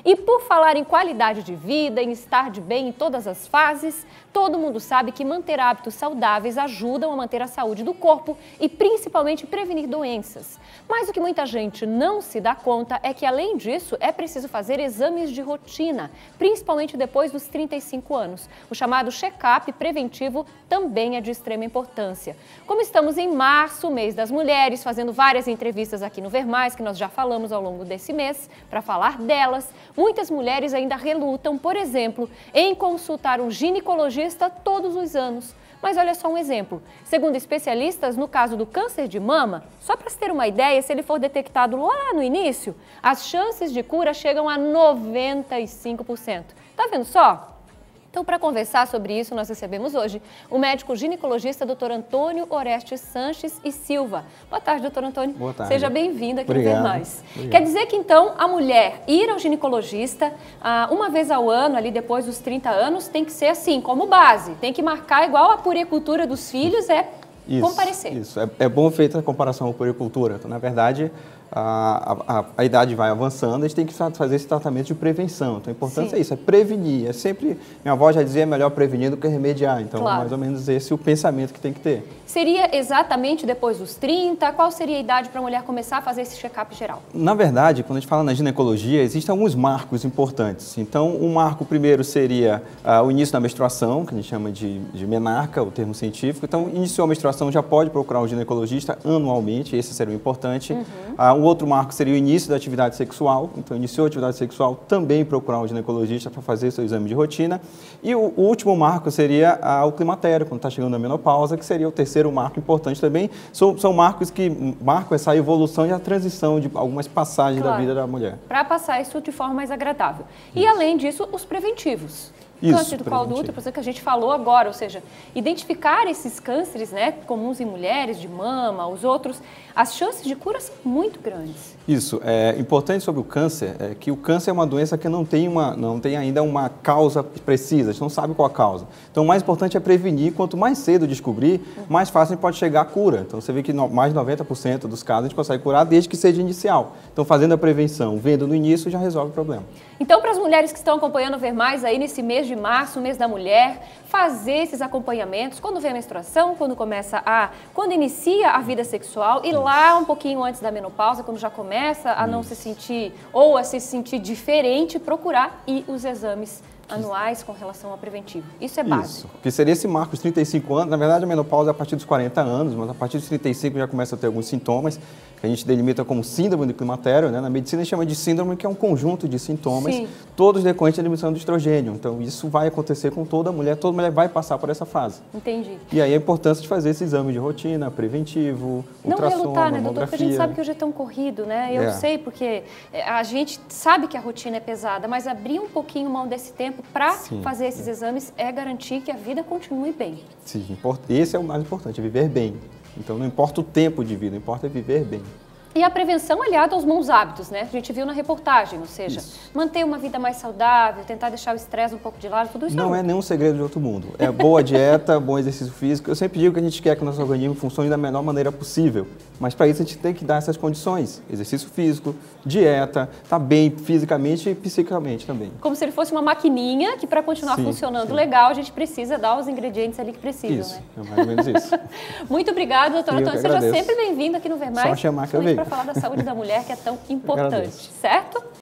E por falar em qualidade de vida, em estar de bem em todas as fases, todo mundo sabe que manter hábitos saudáveis ajudam a manter a saúde do corpo e principalmente prevenir doenças. Mas o que muita gente não se dá conta é que, além disso, é preciso fazer exames de rotina, principalmente depois dos 35 anos. O chamado check-up preventivo também é de extrema importância. Como estamos em março, mês das mulheres, fazendo várias entrevistas aqui no Ver Mais, que nós já falamos ao longo desse mês, para falar delas, muitas mulheres ainda relutam, por exemplo, em consultar um ginecologista todos os anos. Mas olha só um exemplo. Segundo especialistas, no caso do câncer de mama, só para se ter uma ideia, se ele for detectado lá no início, as chances de cura chegam a 95%. Tá vendo só? Então, para conversar sobre isso, nós recebemos hoje o médico ginecologista Dr. Antônio Orestes Sanches e Silva. Boa tarde, doutor Antônio. Boa tarde. Seja bem-vindo aqui Obrigado. no Ver Mais. Obrigado. Quer dizer que, então, a mulher ir ao ginecologista uma vez ao ano, ali depois dos 30 anos, tem que ser assim, como base. Tem que marcar igual a puericultura dos filhos, comparecer. Isso. É bom feita a comparação com a puericultura. Então, na verdade, a idade vai avançando, a gente tem que fazer esse tratamento de prevenção. Então, a importância é isso, é prevenir. É sempre, minha avó já dizia, é melhor prevenir do que remediar. Então, Claro. mais ou menos esse é o pensamento que tem que ter. Seria exatamente depois dos 30? Qual seria a idade para a mulher começar a fazer esse check-up geral? Na verdade, quando a gente fala na ginecologia, existem alguns marcos importantes. Então, o marco primeiro seria o início da menstruação, que a gente chama de menarca, o termo científico. Então, iniciou a menstruação, já pode procurar um ginecologista anualmente, esse seria o importante. O outro marco seria o início da atividade sexual. Então, iniciou a atividade sexual, também procurar um ginecologista para fazer seu exame de rotina. E o último marco seria o climatério, quando está chegando a menopausa, que seria o terceiro marco importante também. São marcos que marcam essa evolução e a transição de algumas passagens da vida da mulher. Para passar isso de forma mais agradável. E, além disso, os preventivos. Câncer do colo do útero, por exemplo, que a gente falou agora, ou seja, identificar esses cânceres, né, comuns em mulheres, de mama, os outros, as chances de cura são muito grandes. Isso, é importante sobre o câncer, é que o câncer é uma doença que não tem ainda uma causa precisa, a gente não sabe qual a causa. Então, o mais importante é prevenir, quanto mais cedo descobrir, mais fácil a gente pode chegar à cura. Então, você vê que mais de 90% dos casos a gente consegue curar desde que seja inicial. Então, fazendo a prevenção, vendo no início, já resolve o problema. Então, para as mulheres que estão acompanhando o Ver Mais aí nesse mês de março, mês da mulher, fazer esses acompanhamentos quando vem a menstruação, quando inicia a vida sexual e lá um pouquinho antes da menopausa, quando já começa a não se sentir ou a se sentir diferente, procurar os exames anuais com relação ao preventivo. Isso é básico. Isso, que seria esse marco dos 35 anos. Na verdade, a menopausa é a partir dos 40 anos, mas a partir dos 35 já começa a ter alguns sintomas que a gente delimita como síndrome do climatério, né? Na medicina a gente chama de síndrome, que é um conjunto de sintomas, todos decorrentes da emissão do estrogênio. Então, isso vai acontecer com toda mulher vai passar por essa fase. Entendi. E aí a importância de fazer esse exame de rotina, preventivo, ultrassom, não relutar, né, doutor? mamografia. Porque a gente sabe que hoje é tão corrido, né? Eu sei porque a gente sabe que a rotina é pesada, mas abrir um pouquinho mão desse tempo para fazer esses exames é garantir que a vida continue bem. Sim, esse é o mais importante, é viver bem. Então não importa o tempo de vida, importa é viver bem. E a prevenção aliada aos bons hábitos, né? A gente viu na reportagem, ou seja, manter uma vida mais saudável, tentar deixar o estresse um pouco de lado, tudo isso não é nenhum segredo de outro mundo. É boa dieta, bom exercício físico. Eu sempre digo que a gente quer que o nosso organismo funcione da melhor maneira possível, mas para isso a gente tem que dar essas condições. Exercício físico, dieta, tá bem fisicamente e psicamente também. Como se ele fosse uma maquininha que para continuar funcionando legal, a gente precisa dar os ingredientes ali que precisam, isso, né? É mais ou menos isso. Muito obrigada, doutora Antônio. Seja sempre bem-vindo aqui no Ver Mais. Só chamar que eu venho. Para falar da saúde da mulher, que é tão importante, certo?